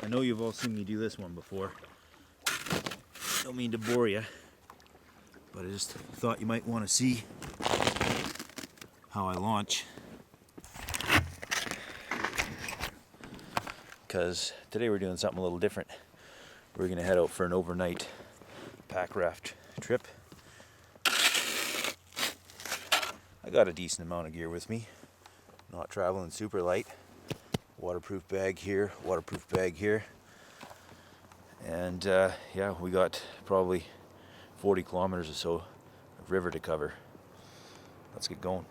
I know you've all seen me do this one before. Don't mean to bore you, but I just thought you might want to see how I launch. Because today we're doing something a little different. We're going to head out for an overnight pack raft trip. I got a decent amount of gear with me. Not traveling super light. Waterproof bag here, waterproof bag here. And yeah, we got probably 40 kilometers or so of river to cover. Let's get going.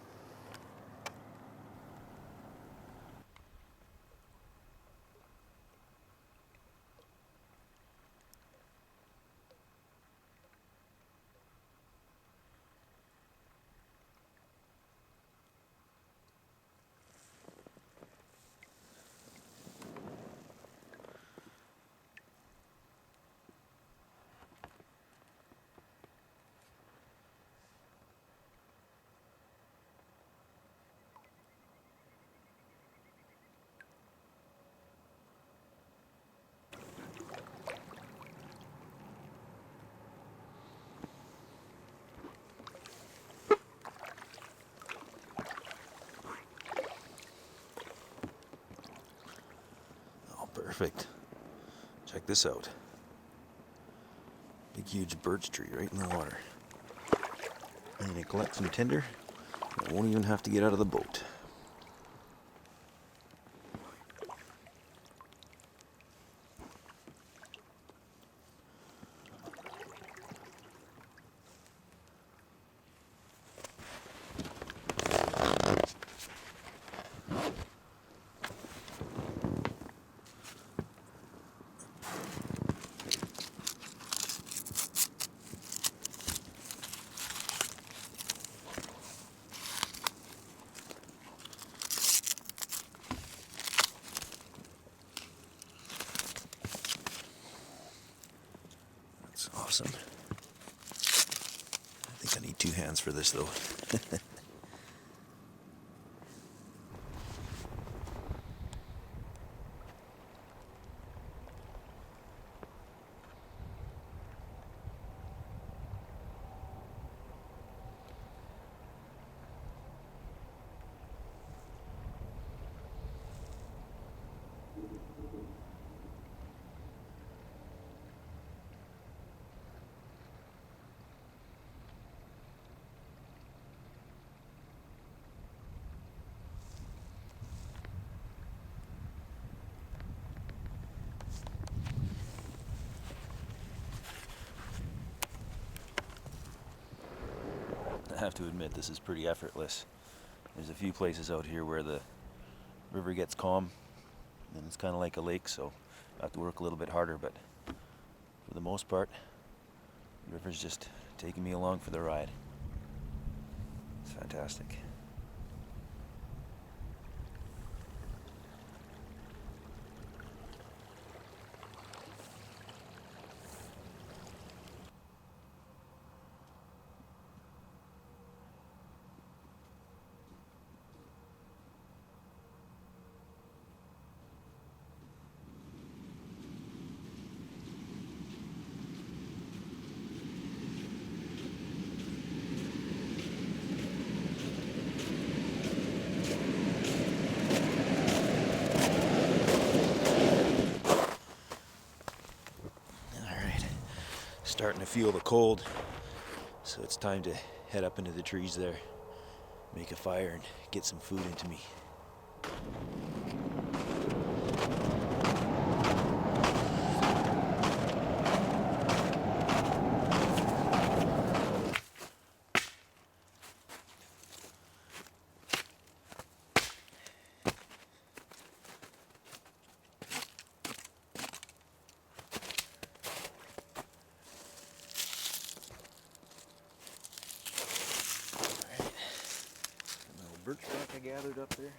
Perfect. Check this out. Big huge birch tree right in the water. I'm gonna collect some tinder. I won't even have to get out of the boat. Awesome. I think I need 2 hands for this though. I have to admit, this is pretty effortless. There's a few places out here where the river gets calm and it's kind of like a lake, so I have to work a little bit harder, but for the most part, the river's just taking me along for the ride. It's fantastic. Starting to feel the cold, so it's time to head up into the trees there, make a fire and get some food into me. Birch bark I gathered up there.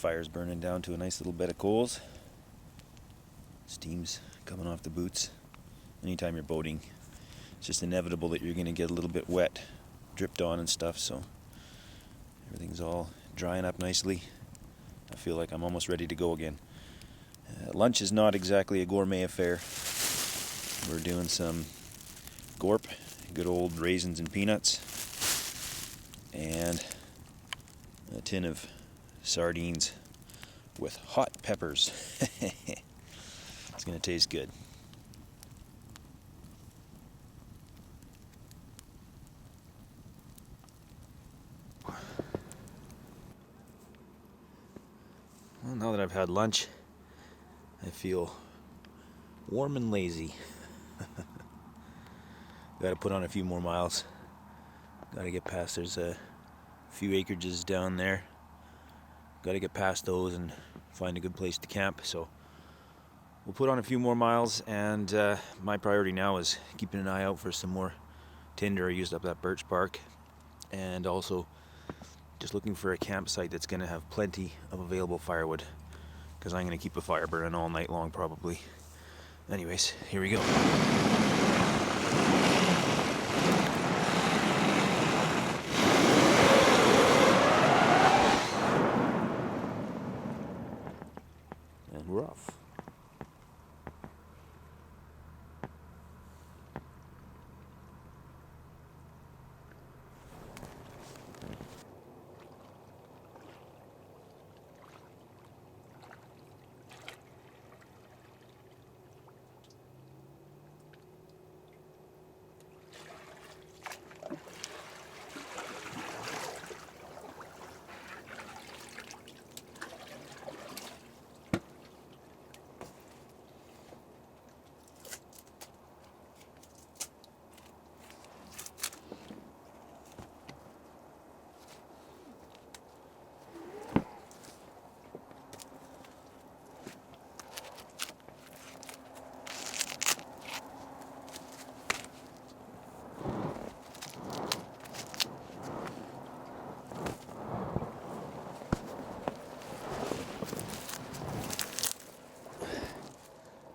fire's burning down to a nice little bed of coals. Steam's coming off the boots. Anytime you're boating, it's just inevitable that you're going to get a little bit wet, dripped on and stuff, so everything's all drying up nicely. I feel like I'm almost ready to go again. Lunch is not exactly a gourmet affair. We're doing some gorp, good old raisins and peanuts, and a tin of sardines with hot peppers. It's going to taste good. Well, now that I've had lunch, I feel warm and lazy. Got to put on a few more miles. Got to get past, there's a few acreages down there. Got to get past those and find a good place to camp. So we'll put on a few more miles, and my priority now is keeping an eye out for some more tinder. I used up that birch bark, and also just looking for a campsite that's going to have plenty of available firewood, because I'm going to keep a fire burning all night long probably. Anyways, here we go. And we're off.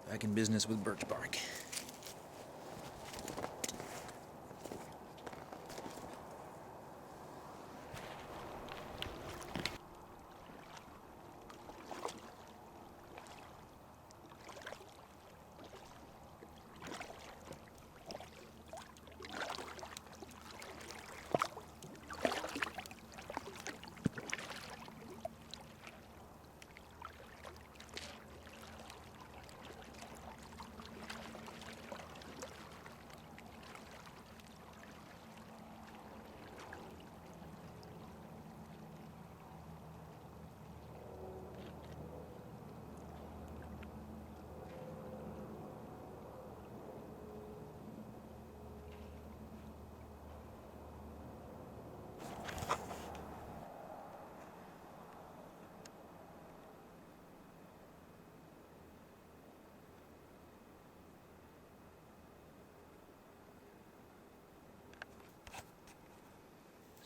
Back in business with birch bark.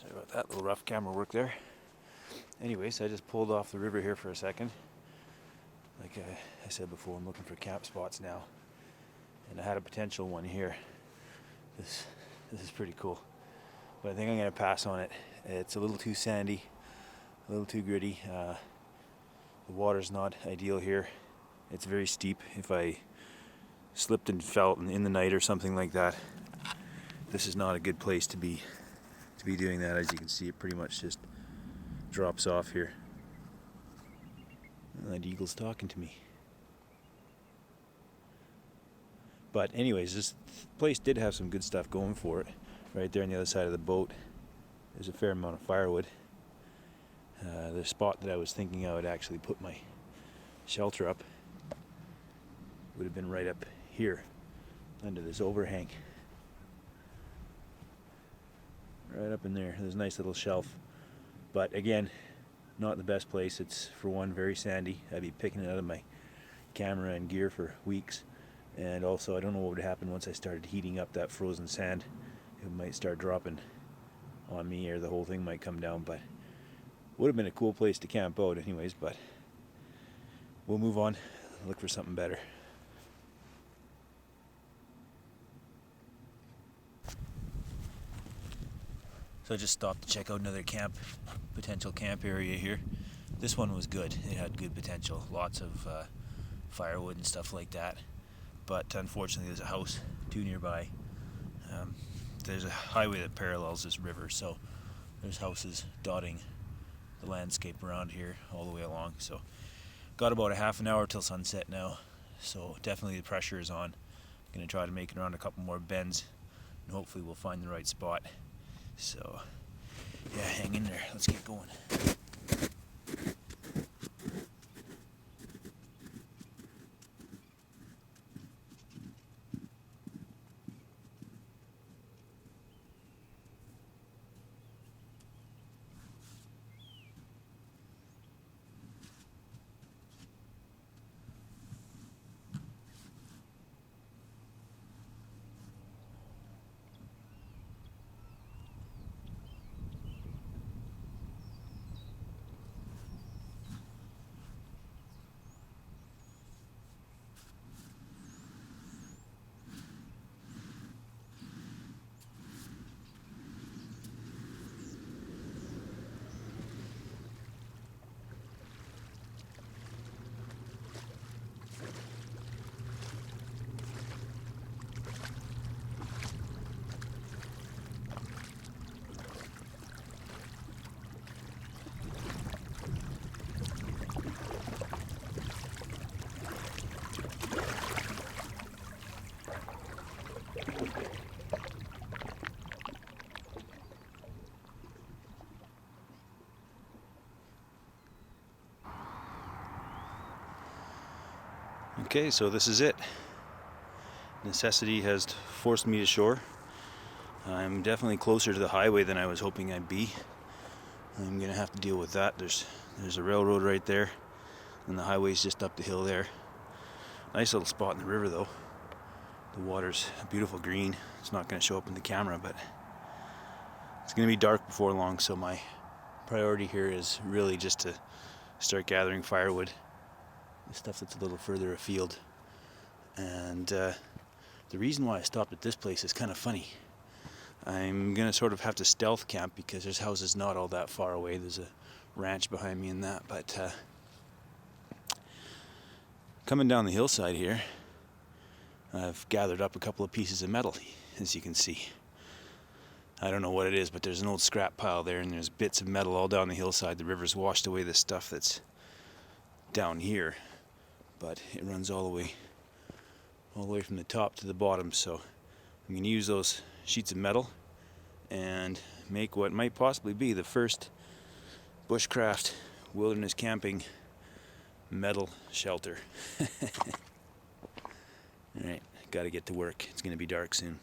Sorry about that little rough camera work there. Anyways, I just pulled off the river here for a second. Like I said before, I'm looking for camp spots now, and I had a potential one here. This is pretty cool, but I think I'm going to pass on it. It's a little too sandy, a little too gritty. The water's not ideal here. It's very steep. If I slipped and fell in the night or something like that, this is not a good place to be doing that. As you can see, it pretty much just drops off here. And that eagle's talking to me. But anyways, this place did have some good stuff going for it. Right there on the other side of the boat, there's a fair amount of firewood. The spot that I was thinking I would actually put my shelter up would have been right up here under this overhang. Right up in there. There's a nice little shelf. But again, not the best place. It's, for one, very sandy. I'd be picking it out of my camera and gear for weeks. And also, I don't know what would happen once I started heating up that frozen sand. It might start dropping on me, or the whole thing might come down. But Would have been a cool place to camp out anyways, but we'll move on, look for something better. So I just stopped to check out another potential camp area here. This one was good. It had good potential, lots of firewood and stuff like that. But unfortunately, there's a house too nearby. There's a highway that parallels this river, so there's houses dotting the landscape around here all the way along. So got about a half an hour till sunset now, so definitely the pressure is on. Gonna try to make it around a couple more bends, and hopefully we'll find the right spot. So yeah, hang in there, let's get going. Okay, so this is it. Necessity has forced me to shore. I'm definitely closer to the highway than I was hoping I'd be. I'm gonna have to deal with that. There's a railroad right there, and the highway's just up the hill there. Nice little spot in the river though. The water's a beautiful green. It's not gonna show up in the camera, but it's gonna be dark before long, so my priority here is really just to start gathering firewood, the stuff that's a little further afield. And the reason why I stopped at this place is kind of funny. I'm gonna sort of have to stealth camp because there's houses not all that far away. There's a ranch behind me and that, but coming down the hillside here, I've gathered up a couple of pieces of metal, as you can see. I don't know what it is, but there's an old scrap pile there, and there's bits of metal all down the hillside. The river's washed away the stuff that's down here, but it runs all the way from the top to the bottom. So I'm going to use those sheets of metal and make what might possibly be the first bushcraft wilderness camping metal shelter. Alright, gotta get to work. It's going to be dark soon.